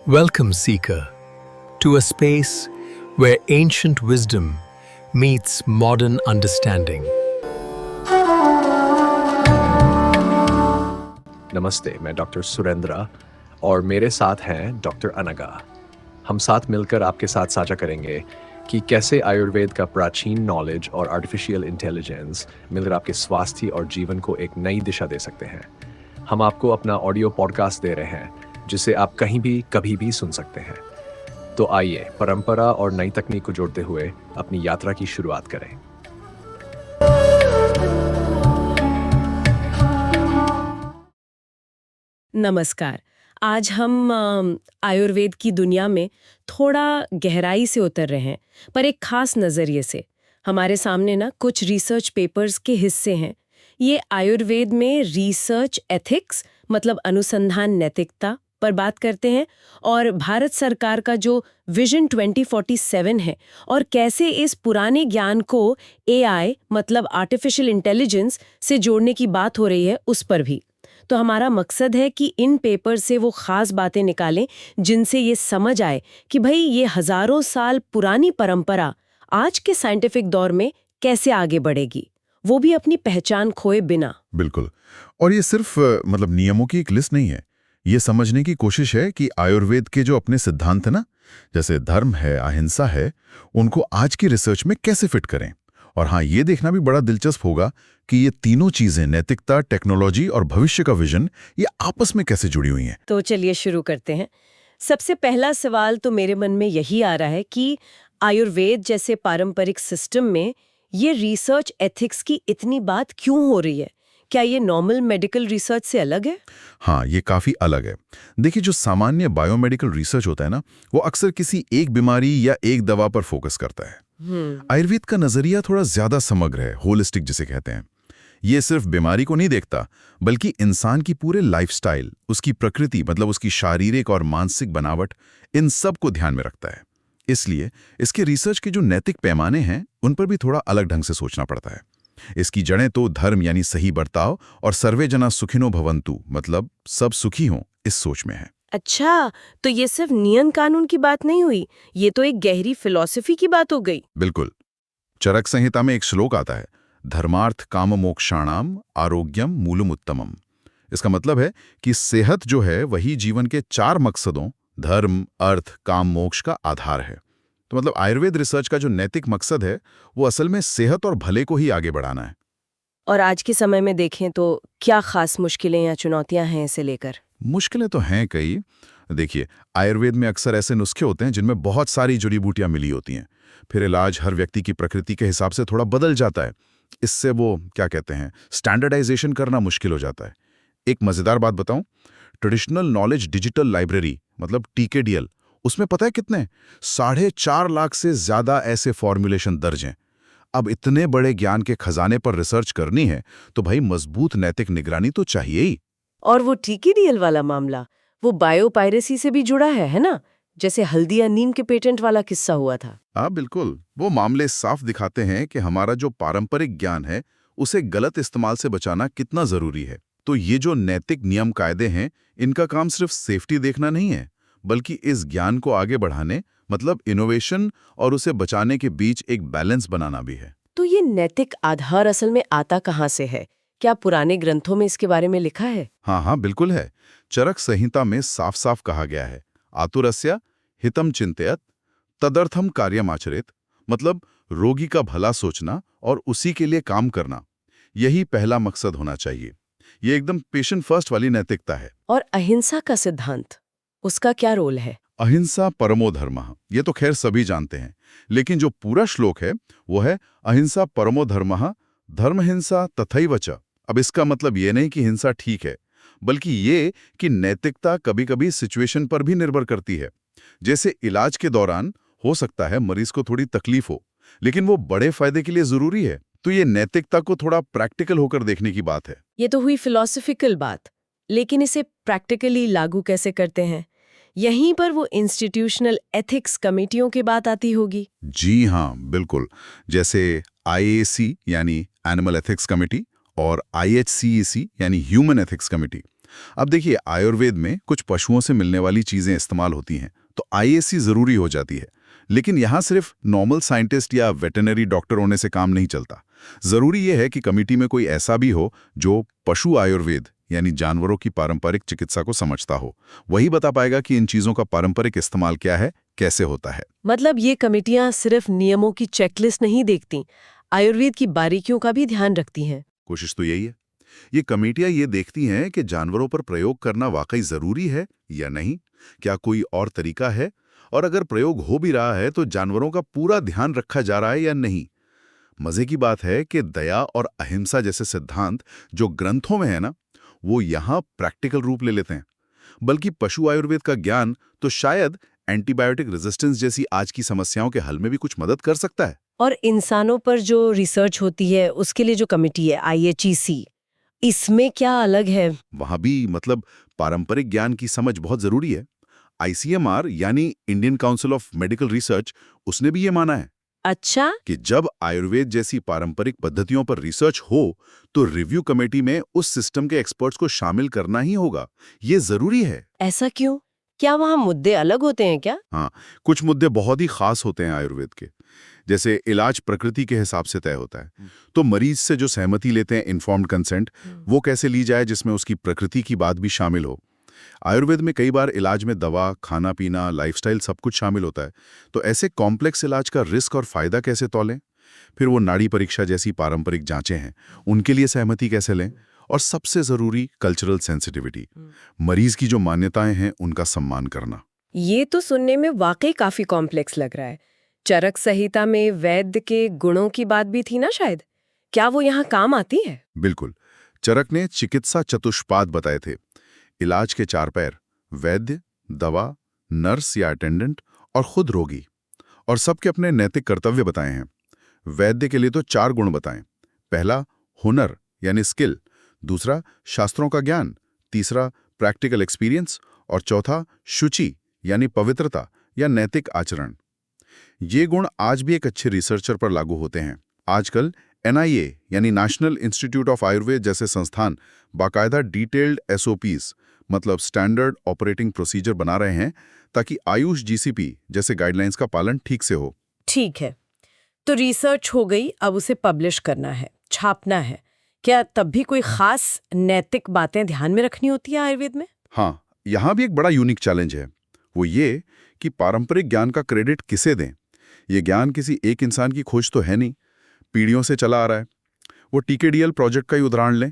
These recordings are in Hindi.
Welcome, Seeker, to a space where ancient wisdom meets modern understanding. नमस्ते, मैं डॉक्टर सुरेंद्र और मेरे साथ हैं डॉक्टर अनगा। हम साथ मिलकर आपके साथ साझा करेंगे कि कैसे आयुर्वेद का प्राचीन नॉलेज और आर्टिफिशियल इंटेलिजेंस मिलकर आपके स्वास्थ्य और जीवन को एक नई दिशा दे सकते हैं। हम आपको अपना ऑडियो पॉडकास्ट दे रहे हैं जिसे आप कहीं भी कभी भी सुन सकते हैं। तो आइए परंपरा और नई तकनीक को जोड़ते हुए अपनी यात्रा की शुरुआत करें। नमस्कार। आज हम आयुर्वेद की दुनिया में थोड़ा गहराई से उतर रहे हैं, पर एक खास नज़रिए से। हमारे सामने ना कुछ रिसर्च पेपर्स के हिस्से हैं। ये आयुर्वेद में रिसर्च एथिक्स मतलब अनुसंधान नैतिकता पर बात करते हैं और भारत सरकार का जो विजन 2047 है और कैसे इस पुराने ज्ञान को एआई मतलब आर्टिफिशियल इंटेलिजेंस से जोड़ने की बात हो रही है, उस पर भी। तो हमारा मकसद है कि इन पेपर से वो खास बातें निकालें जिनसे ये समझ आए कि भाई ये हजारों साल पुरानी परंपरा आज के साइंटिफिक दौर में कैसे आगे बढ़ेगी, वो भी अपनी पहचान खोए बिना। बिल्कुल। और ये सिर्फ नियमों की एक लिस्ट नहीं है। ये समझने की कोशिश है कि आयुर्वेद के जो अपने सिद्धांत है ना, जैसे धर्म है, अहिंसा है, उनको आज की रिसर्च में कैसे फिट करें। और हाँ, ये देखना भी बड़ा दिलचस्प होगा कि ये तीनों चीजें, नैतिकता, टेक्नोलॉजी और भविष्य का विजन, ये आपस में कैसे जुड़ी हुई हैं। तो चलिए शुरू करते हैं। सबसे पहला सवाल तो मेरे मन में यही आ रहा है कि आयुर्वेद जैसे पारंपरिक सिस्टम में ये रिसर्च एथिक्स की इतनी बात क्यों हो रही है? क्या ये नॉर्मल मेडिकल रिसर्च से अलग है? हाँ, ये काफी अलग है। देखिए, जो सामान्य बायोमेडिकल रिसर्च होता है ना, वो अक्सर किसी एक बीमारी या एक दवा पर फोकस करता है। आयुर्वेद का नजरिया थोड़ा ज्यादा समग्र है, होलिस्टिक जिसे कहते हैं। ये सिर्फ बीमारी को नहीं देखता, बल्कि इंसान की पूरे लाइफस्टाइल, उसकी प्रकृति मतलब उसकी शारीरिक और मानसिक बनावट, इन सब को ध्यान में रखता है। इसलिए इसके रिसर्च के जो नैतिक पैमाने हैं, उन पर भी थोड़ा अलग ढंग से सोचना पड़ता है। इसकी जड़ें तो धर्म यानी सही बर्ताव और सर्वे जना सुखिनो भवन्तु मतलब सब सुखी हों, इस सोच में है। अच्छा, तो ये सिर्फ नियम कानून की बात नहीं हुई, ये तो एक गहरी फिलॉसफी की बात हो गई। बिल्कुल। चरक संहिता में एक श्लोक आता है, धर्मार्थ काम मोक्षाणाम आरोग्यम मूलम उत्तमम। इसका मतलब है कि सेहत जो है वही जीवन के 4 मकसदों धर्म, अर्थ, काम, मोक्ष का आधार है। तो मतलब आयुर्वेद रिसर्च का जो नैतिक मकसद है, वो असल में सेहत और भले को ही आगे बढ़ाना है। और आज के समय में देखें तो क्या खास मुश्किलें या चुनौतियां हैं इसे लेकर? मुश्किलें तो हैं कई। देखिए, आयुर्वेद में अक्सर ऐसे नुस्खे होते हैं जिनमें बहुत सारी जड़ी बूटियां मिली होती हैं। फिर इलाज हर व्यक्ति की प्रकृति के हिसाब से थोड़ा बदल जाता है। इससे वो क्या कहते हैं, स्टैंडर्डाइजेशन करना मुश्किल हो जाता है। एक मजेदार बात बताऊं, ट्रेडिशनल नॉलेज डिजिटल लाइब्रेरी मतलब TKDL, उसमें पता है कितने 4.5 लाख से ज्यादा ऐसे फॉर्मुलेशन दर्ज हैं। अब इतने बड़े ज्ञान के खजाने पर रिसर्च करनी है तो भाई मजबूत नैतिक निगरानी तो चाहिए ही। और वो TKDL वाला मामला, वो बायोपायरेसी से भी जुड़ा है ना? जैसे हल्दी या नीम के पेटेंट वाला किस्सा हुआ था। हाँ बिल्कुल, वो मामले साफ दिखाते हैं कि हमारा जो पारंपरिक ज्ञान है उसे गलत इस्तेमाल से बचाना कितना जरूरी है। तो ये जो नैतिक नियम कायदे हैं, इनका काम सिर्फ सेफ्टी देखना नहीं है, बल्कि इस ज्ञान को आगे बढ़ाने मतलब इनोवेशन और उसे बचाने के बीच एक बैलेंस बनाना भी है। तो ये नैतिक आधार असल में आता कहाँ से है? क्या पुराने ग्रंथों में इसके बारे में लिखा है? हाँ, बिल्कुल है। चरक संहिता में साफ साफ कहा गया है, आतुरस्य हितम चिंतयत तदर्थम कार्यमाचरित, मतलब रोगी का भला सोचना और उसी के लिए काम करना, यही पहला मकसद होना चाहिए। ये एकदम पेशेंट फर्स्ट वाली नैतिकता है। और अहिंसा का सिद्धांत, उसका क्या रोल है? अहिंसा परमो धर्मः, ये तो खैर सभी जानते हैं, लेकिन जो पूरा श्लोक है वो है अहिंसा परमो धर्मः धर्महिंसा तथैव च। अब इसका मतलब ये नहीं कि हिंसा ठीक है, बल्कि ये कि नैतिकता कभी-कभी सिचुएशन पर भी निर्भर करती है। जैसे इलाज के दौरान हो सकता है मरीज को थोड़ी तकलीफ हो, लेकिन वो बड़े फायदे के लिए जरूरी है। तो ये नैतिकता को थोड़ा प्रैक्टिकल होकर देखने की बात है। ये तो हुई फिलॉसफिकल बात, लेकिन इसे प्रैक्टिकली लागू कैसे करते हैं? यहीं पर वो इंस्टीट्यूशनल एथिक्स कमेटियों की बात आती होगी। जी हाँ, बिल्कुल। जैसे IAC यानी एनिमल एथिक्स कमेटी और IHCEC यानी ह्यूमन एथिक्स कमेटी, अब देखिए, आयुर्वेद में कुछ पशुओं से मिलने वाली चीजें इस्तेमाल होती हैं, तो आईएससी जरूरी हो जाती है। लेकिन यहाँ सिर्फ नॉर्मल साइंटिस्ट या वेटरनरी डॉक्टर होने से काम नहीं चलता। जरूरी यह है कि कमेटी में कोई ऐसा भी हो जो पशु आयुर्वेद यानी जानवरों की पारंपरिक चिकित्सा को समझता हो। वही बता पाएगा कि इन चीजों का पारंपरिक इस्तेमाल क्या है, कैसे होता है। मतलब ये कमेटियां सिर्फ नियमों की चेकलिस्ट नहीं देखती, आयुर्वेद की बारीकियों का भी ध्यान रखती हैं। कोशिश तो यही है। ये कमेटियां ये देखती हैं कि जानवरों पर प्रयोग करना वाकई जरूरी है या नहीं, क्या कोई और तरीका है, और अगर प्रयोग हो भी रहा है तो जानवरों का पूरा ध्यान रखा जा रहा है या नहीं। मजे की बात है कि दया और अहिंसा जैसे सिद्धांत जो ग्रंथों में है ना, वो यहाँ प्रैक्टिकल रूप ले लेते हैं। बल्कि पशु आयुर्वेद का ज्ञान तो शायद एंटीबायोटिक रेजिस्टेंस जैसी आज की समस्याओं के हल में भी कुछ मदद कर सकता है। और इंसानों पर जो रिसर्च होती है उसके लिए जो कमेटी है IHEC, इसमें क्या अलग है? वहां भी मतलब पारंपरिक ज्ञान की समझ बहुत जरूरी है। ICMR यानी Indian council of medical research, उसने भी ये माना है अच्छा, कि जब आयुर्वेद जैसी पारंपरिक पद्धतियों पर रिसर्च हो तो रिव्यू कमेटी में उस सिस्टम के एक्सपर्ट्स को शामिल करना ही होगा। ये जरूरी है। ऐसा क्यों? क्या वहाँ मुद्दे अलग होते हैं क्या? हाँ, कुछ मुद्दे बहुत ही खास होते हैं आयुर्वेद के। जैसे इलाज प्रकृति के हिसाब से तय होता है, तो मरीज से जो सहमति लेते हैं इन्फॉर्म्ड कंसेंट, वो कैसे ली जाए जिसमें उसकी प्रकृति की बात भी शामिल हो। आयुर्वेद में कई बार इलाज में दवा, खाना पीना, लाइफस्टाइल सब कुछ शामिल होता है। तो ऐसे कॉम्प्लेक्स इलाज का रिस्क और फायदा कैसे तौलें? फिर वो नाड़ी परीक्षा जैसी पारंपरिक जांचें हैं, उनके लिए सहमति कैसे लें? और सबसे जरूरी कल्चरल सेंसिटिविटी, मरीज की जो मान्यताएं हैं उनका सम्मान करना। ये तो सुनने में वाकई काफी कॉम्प्लेक्स लग रहा है। चरक संहिता में वैद्य के गुणों की बात भी थी ना शायद, क्या वो यहाँ काम आती है? बिल्कुल। चरक ने चिकित्सा चतुष्पाद बताए थे। इलाज के 4 पैर: वैद्य, दवा, नर्स या अटेंडेंट और खुद रोगी। और सबके अपने नैतिक कर्तव्य बताए हैं। वैद्य के लिए तो 4 गुण बताएं। पहला, हुनर यानी स्किल। दूसरा, शास्त्रों का ज्ञान। तीसरा, प्रैक्टिकल एक्सपीरियंस। और चौथा, शुचि यानी पवित्रता या नैतिक आचरण। ये गुण आज भी एक अच्छे रिसर्चर पर लागू होते हैं। आजकल NIA यानी नेशनल इंस्टीट्यूट ऑफ आयुर्वेद जैसे संस्थान बाकायदा डिटेल्ड SOPs मतलब स्टैंडर्ड ऑपरेटिंग प्रोसीजर बना रहे हैं ताकि आयुष GCP जैसे गाइडलाइंस का पालन ठीक से हो। ठीक है, तो रिसर्च हो गई, अब उसे पब्लिश करना है, छापना है। क्या तब भी कोई खास नैतिक बातें ध्यान में रखनी होती है आयुर्वेद में? हाँ, यहाँ भी एक बड़ा यूनिक चैलेंज है। वो ये कि पारंपरिक ज्ञान का क्रेडिट किसे दें। ये ज्ञान किसी एक इंसान की खोज तो है नहीं, पीढ़ियों से चला आ रहा है। वो TKDL प्रोजेक्ट का ही उदाहरण लें,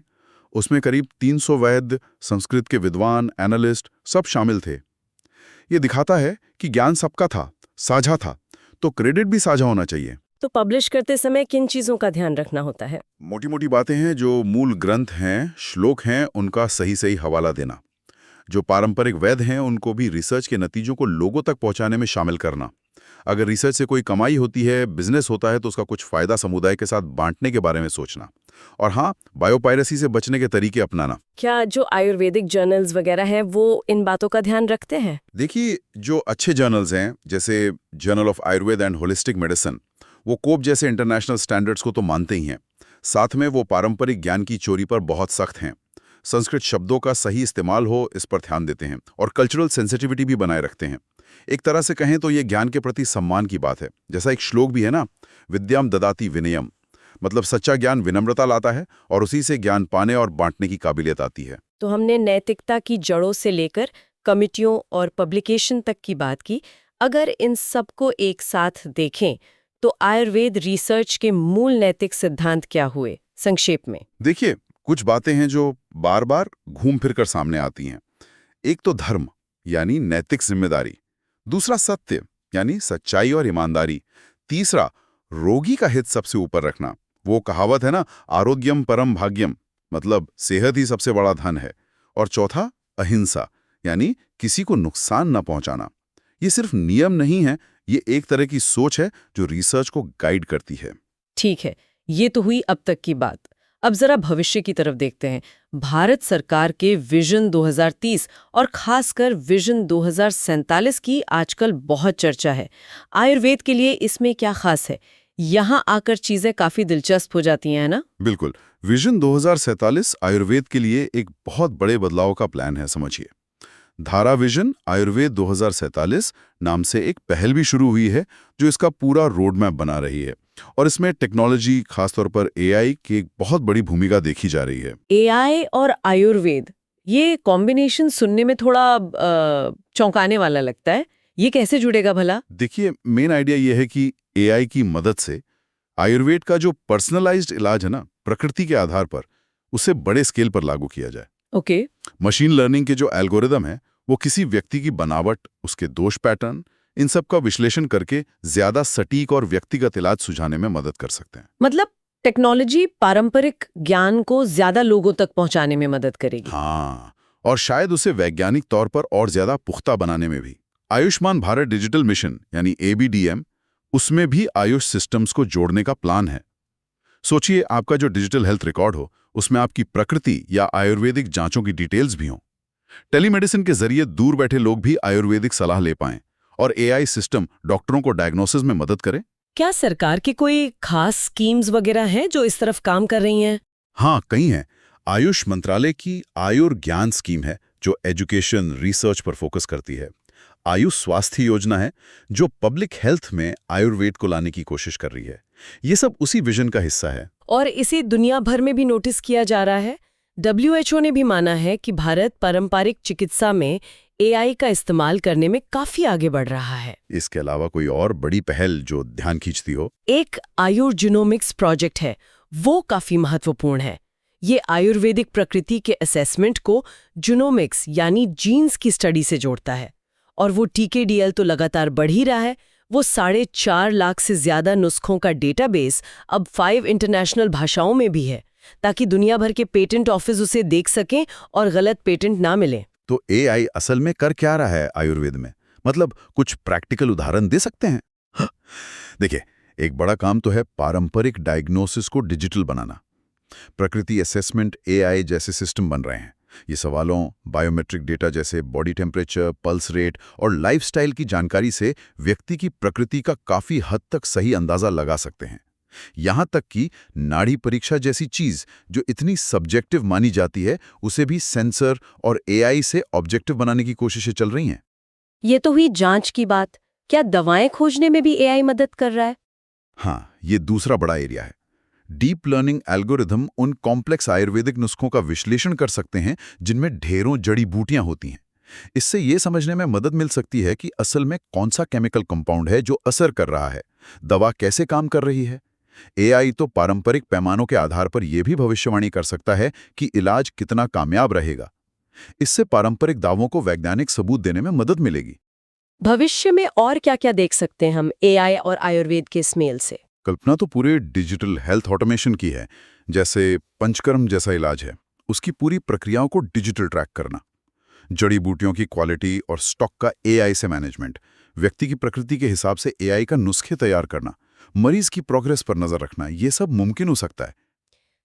उसमें करीब 300 वैद्य, संस्कृत के विद्वान, एनालिस्ट सब शामिल थे। ये दिखाता है कि ज्ञान सबका था, साझा था, तो क्रेडिट भी साझा होना चाहिए। तो पब्लिश करते समय किन चीजों का ध्यान रखना होता है? मोटी मोटी बातें हैं। जो मूल ग्रंथ हैं, श्लोक हैं, उनका सही सही हवाला देना। जो पारंपरिक वैद्य हैं उनको भी रिसर्च के नतीजों को लोगों तक पहुंचाने में शामिल करना। अगर रिसर्च से कोई कमाई होती है, बिजनेस होता है, तो उसका कुछ फायदा समुदाय के साथ बांटने के बारे में सोचना। और हाँ, बायोपायरेसी से बचने के तरीके अपनाना। क्या जो आयुर्वेदिक जर्नल्स वगैरह हैं वो इन बातों का ध्यान रखते हैं? देखिए, जो अच्छे जर्नल्स हैं जैसे journal of Ayurveda and holistic medicine, वो कोप जैसे इंटरनेशनल स्टैंडर्ड्स को तो मानते ही हैं। साथ में वो पारंपरिक ज्ञान की चोरी पर बहुत सख्त हैं। संस्कृत शब्दों का सही इस्तेमाल हो, इस पर ध्यान देते हैं। और कल्चरल सेंसिटिविटी भी बनाए रखते हैं। एक तरह से कहें तो ये ज्ञान के प्रति सम्मान की बात है। जैसा एक श्लोक भी है ना, विद्याम ददाति विनयम, मतलब सच्चा ज्ञान विनम्रता लाता है और उसी से ज्ञान पाने और बांटने की काबिलियत आती है। तो हमने नैतिकता की जड़ों से लेकर कमिटियों और पब्लिकेशन तक की बात की। अगर इन सबको एक साथ देखें तो आयुर्वेद रिसर्च के मूल नैतिक सिद्धांत क्या हुए संक्षेप में? देखिए, कुछ बातें हैं जो बार बार घूम फिर कर सामने आती हैं। एक तो धर्म यानी नैतिक जिम्मेदारी, दूसरा सत्य यानी सच्चाई और ईमानदारी, तीसरा रोगी का हित सबसे ऊपर रखना। वो कहावत है ना, आरोग्यम परम भाग्यम, मतलब सेहत ही सबसे बड़ा धन है। और चौथा अहिंसा यानी किसी को नुकसान न पहुंचाना। ये सिर्फ नियम नहीं है, ये एक तरह की सोच है जो रिसर्च को गाइड करती है। ठीक है, ये तो हुई अब तक की बात। अब जरा भविष्य की तरफ देखते हैं। भारत सरकार के विजन 2030 और खासकर विजन 2047 की आजकल बहुत चर्चा है। आयुर्वेद के लिए इसमें क्या खास है? यहाँ आकर चीजें काफी दिलचस्प हो जाती हैं, है ना? बिल्कुल। विजन 2047 आयुर्वेद के लिए एक बहुत बड़े बदलाव का प्लान है, समझिए। धारा विजन आयुर्वेद 2047 नाम से एक पहल भी शुरू हुई है जो इसका पूरा रोड मैप बना रही है, और इसमें टेक्नोलॉजी, खासतौर पर एआई की एक बहुत बड़ी भूमिका देखी जा रही है। एआई और आयुर्वेद, ये कॉम्बिनेशन सुनने में थोड़ा चौंकाने वाला लगता है। ये कैसे जुड़ेगा भला? देखिए, मेन आइडिया ये है कि एआई की मदद से आयुर्वेद का जो पर्सनलाइज्ड इलाज है ना, प्रकृति के आधार पर, उसे बड़े स्केल पर लागू किया जाए। ओके। मशीन लर्निंग के जो एल्गोरिदम है वो किसी व्यक्ति की बनावट, उसके दोष पैटर्न, इन सब का विश्लेषण करके ज्यादा सटीक और व्यक्तिगत इलाज सुझाने में मदद कर सकते हैं। मतलब टेक्नोलॉजी पारंपरिक ज्ञान को ज्यादा लोगों तक पहुंचाने में मदद करेगी। हाँ, और शायद उसे वैज्ञानिक तौर पर और ज्यादा पुख्ता बनाने में भी। आयुष्मान भारत डिजिटल मिशन यानी ABDM, उसमें भी आयुष सिस्टम्स को जोड़ने का प्लान है। सोचिए, आपका जो डिजिटल हेल्थ रिकॉर्ड हो, उसमें आपकी प्रकृति या आयुर्वेदिक जांचों की डिटेल्स भी हों। टेलीमेडिसिन के जरिए दूर बैठे लोग भी आयुर्वेदिक सलाह ले पाएं, और एआई सिस्टम डॉक्टरों को डायग्नोसिस में मदद करे। क्या सरकार की कोई खास स्कीम्स वगैरह हैं जो इस तरफ काम कर रही हैं? हाँ, कई हैं। आयुष मंत्रालय की आयुर्ज्ञान स्कीम है जो एजुकेशन, रिसर्च पर फोकस करती है। आयुष स्वास्थ्य योजना है जो पब्लिक हेल्थ में आयुर्वेद को लाने की कोशिश कर रही है। ये सब उसी विजन का हिस्सा है। और इसी दुनिया भर में भी नोटिस किया जा रहा है। WHO ने भी माना है कि भारत पारंपरिक चिकित्सा में एआई का इस्तेमाल करने में काफी आगे बढ़ रहा है। इसके अलावा कोई और बड़ी पहल जो ध्यान खींचती हो? एक आयुर्जिनोमिक्स प्रोजेक्ट है, वो काफी महत्वपूर्ण है। ये आयुर्वेदिक प्रकृति के असेसमेंट को जिनोमिक्स यानी जीन्स की स्टडी से जोड़ता है। और वो TKDL तो लगातार बढ़ ही रहा है। वो 4.5 लाख से ज्यादा नुस्खों का डेटाबेस अब 5 इंटरनेशनल भाषाओं में भी है, ताकि दुनिया भर के पेटेंट ऑफिस उसे देख सकें और गलत पेटेंट ना मिले। तो एआई असल में कर क्या रहा है आयुर्वेद में? मतलब कुछ प्रैक्टिकल उदाहरण दे सकते हैं? देखिए, एक बड़ा काम तो है पारंपरिक डायग्नोसिस को डिजिटल बनाना। प्रकृति असेसमेंट एआई जैसे सिस्टम बन रहे हैं। ये सवालों, बायोमेट्रिक डेटा जैसे बॉडी टेम्परेचर, पल्स रेट और लाइफस्टाइल की जानकारी से व्यक्ति की प्रकृति का काफी हद तक सही अंदाजा लगा सकते हैं। यहां तक कि नाड़ी परीक्षा जैसी चीज जो इतनी सब्जेक्टिव मानी जाती है, उसे भी सेंसर और एआई से ऑब्जेक्टिव बनाने की कोशिशें चल रही हैं। ये तो हुई जांच की बात। क्या दवाएं खोजने में भी एआई मदद कर रहा है? हाँ, ये दूसरा बड़ा एरिया है। डीप लर्निंग एल्गोरिथम उन कॉम्प्लेक्स आयुर्वेदिक नुस्खों का विश्लेषण कर सकते हैं जिनमें ढेरों जड़ी बूटियां होती हैं। इससे ये समझने में मदद मिल सकती है कि असल में कौन सा केमिकल कंपाउंड है जो असर कर रहा है, दवा कैसे काम कर रही है। एआई तो पारंपरिक पैमानों के आधार पर यह भी भविष्यवाणी कर सकता है कि इलाज कितना कामयाब रहेगा। इससे पारंपरिक दावों को वैज्ञानिक सबूत देने में मदद मिलेगी। भविष्य में और क्या-क्या देख सकते हैं हम एआई और आयुर्वेद के इस मेल से? कल्पना तो पूरे डिजिटल हेल्थ ऑटोमेशन की है। जैसे पंचकर्म जैसा इलाज है, उसकी पूरी प्रक्रियाओं को डिजिटल ट्रैक करना, जड़ी बूटियों की क्वालिटी और स्टॉक का एआई से मैनेजमेंट, व्यक्ति की प्रकृति के हिसाब से एआई का नुस्खे तैयार करना, मरीज की प्रोग्रेस पर नजर रखना, ये सब मुमकिन हो सकता है।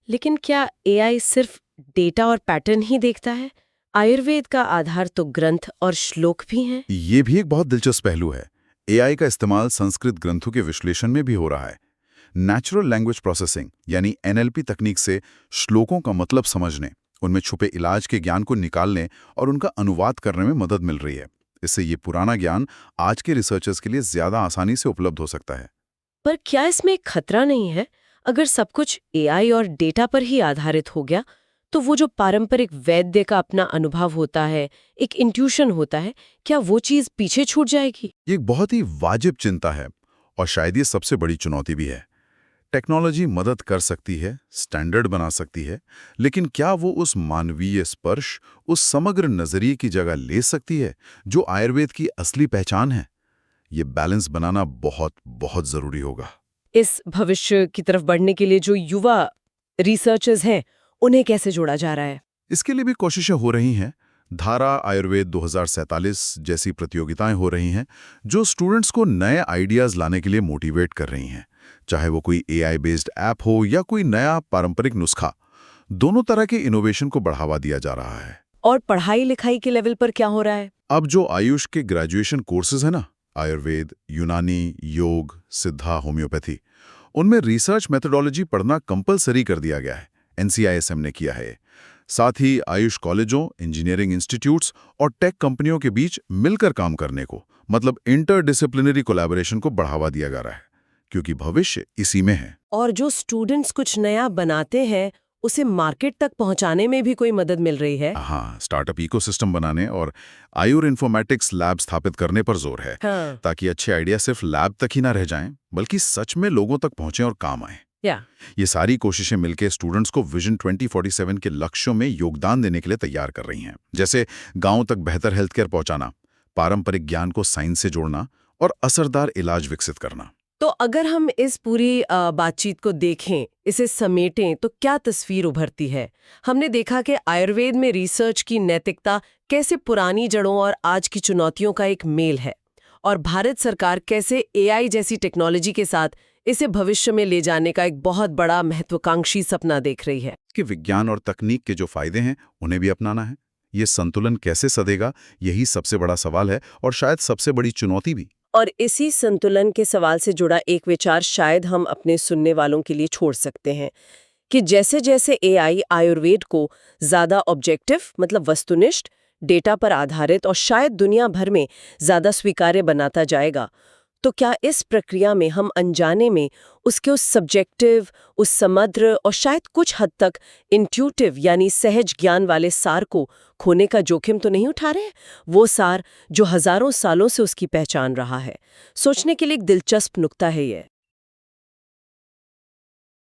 लेकिन क्या एआई सिर्फ डेटा और पैटर्न ही देखता है? आयुर्वेद का आधार तो ग्रंथ और श्लोक भी हैं। ये भी एक बहुत दिलचस्प पहलू है। एआई का इस्तेमाल संस्कृत ग्रंथों के विश्लेषण में भी हो रहा है। नेचुरल लैंग्वेज प्रोसेसिंग यानी NLP तकनीक से श्लोकों का मतलब समझने, उनमें छुपे इलाज के ज्ञान को निकालने और उनका अनुवाद करने में मदद मिल रही है। इससे ये पुराना ज्ञान आज के रिसर्चर्स के लिए ज्यादा आसानी से उपलब्ध हो सकता है। पर क्या इसमें खतरा नहीं है? अगर सब कुछ एआई और डेटा पर ही आधारित हो गया, तो वो जो पारंपरिक वैद्य का अपना अनुभव होता है, एक इंट्यूशन होता है, क्या वो चीज पीछे छूट जाएगी? ये एक बहुत ही वाजिब चिंता है और शायद ये सबसे बड़ी चुनौती भी है। टेक्नोलॉजी मदद कर सकती है, स्टैंडर्ड बना सकती है, लेकिन क्या वो उस मानवीय स्पर्श, उस समग्र नजरिए की जगह ले सकती है जो आयुर्वेद की असली पहचान है? ये बैलेंस बनाना बहुत बहुत जरूरी होगा। इस भविष्य की तरफ बढ़ने के लिए जो युवा रिसर्चर्स हैं, उन्हें कैसे जोड़ा जा रहा है? इसके लिए भी कोशिशें हो रही हैं। धारा आयुर्वेद 2047 जैसी प्रतियोगिताएं हो रही हैं जो स्टूडेंट्स को नए आइडियाज लाने के लिए मोटिवेट कर रही हैं। चाहे वो कोई एआई बेस्ड ऐप हो या कोई नया पारंपरिक नुस्खा, दोनों तरह के इनोवेशन को बढ़ावा दिया जा रहा है। और पढ़ाई लिखाई के लेवल पर क्या हो रहा है? अब जो आयुष के ग्रेजुएशन कोर्सेज है ना, आयुर्वेद, यूनानी, योग, सिद्धा, होम्योपैथी, उनमें रिसर्च मेथोडोलॉजी पढ़ना कंपलसरी कर दिया गया है, NCISM ने किया है। साथ ही आयुष कॉलेजों, इंजीनियरिंग इंस्टीट्यूट्स और टेक कंपनियों के बीच मिलकर काम करने को, मतलब इंटरडिसिप्लिनरी कोलैबोरेशन को बढ़ावा दिया जा रहा है, क्योंकि भविष्य इसी में है। और जो स्टूडेंट्स कुछ नया बनाते हैं उसे मार्केट तक पहुंचाने में भी कोई मदद मिल रही है। हाँ, स्टार्टअप इकोसिस्टम बनाने और आयुर इन्फॉर्मेटिक्स लैब स्थापित करने पर जोर है, हाँ। ताकि अच्छे आइडिया सिर्फ लैब तक ही ना रह जाएं, बल्कि सच में लोगों तक पहुंचें और काम आए। ये सारी कोशिशें मिलकर स्टूडेंट्स को विजन 2047 के लक्ष्यों में योगदान देने के लिए तैयार कर रही हैं, जैसे गांव तक बेहतर हेल्थ केयर पहुंचाना, पारंपरिक ज्ञान को साइंस से जोड़ना और असरदार इलाज विकसित करना। तो अगर हम इस पूरी बातचीत को देखें, इसे समेटें, तो क्या तस्वीर उभरती है? हमने देखा कि आयुर्वेद में रिसर्च की नैतिकता कैसे पुरानी जड़ों और आज की चुनौतियों का एक मेल है, और भारत सरकार कैसे AI जैसी टेक्नोलॉजी के साथ इसे भविष्य में ले जाने का एक बहुत बड़ा महत्वाकांक्षी सपना देख रही है। कि विज्ञान और तकनीक के जो फायदे हैं उन्हें भी अपनाना है। ये संतुलन कैसे सधेगा, यही सबसे बड़ा सवाल है और शायद सबसे बड़ी चुनौती भी। और इसी संतुलन के सवाल से जुड़ा एक विचार शायद हम अपने सुनने वालों के लिए छोड़ सकते हैं कि जैसे जैसे AI आयुर्वेद को ज़्यादा ऑब्जेक्टिव, मतलब वस्तुनिष्ठ, डेटा पर आधारित और शायद दुनिया भर में ज़्यादा स्वीकार्य बनाता जाएगा, तो क्या इस प्रक्रिया में हम अनजाने में उसके उस सब्जेक्टिव, उस समग्र और शायद कुछ हद तक इंट्यूटिव यानी सहज ज्ञान वाले सार को खोने का जोखिम तो नहीं उठा रहे? वो सार जो हजारों सालों से उसकी पहचान रहा है। सोचने के लिए एक दिलचस्प नुक्ता है ये।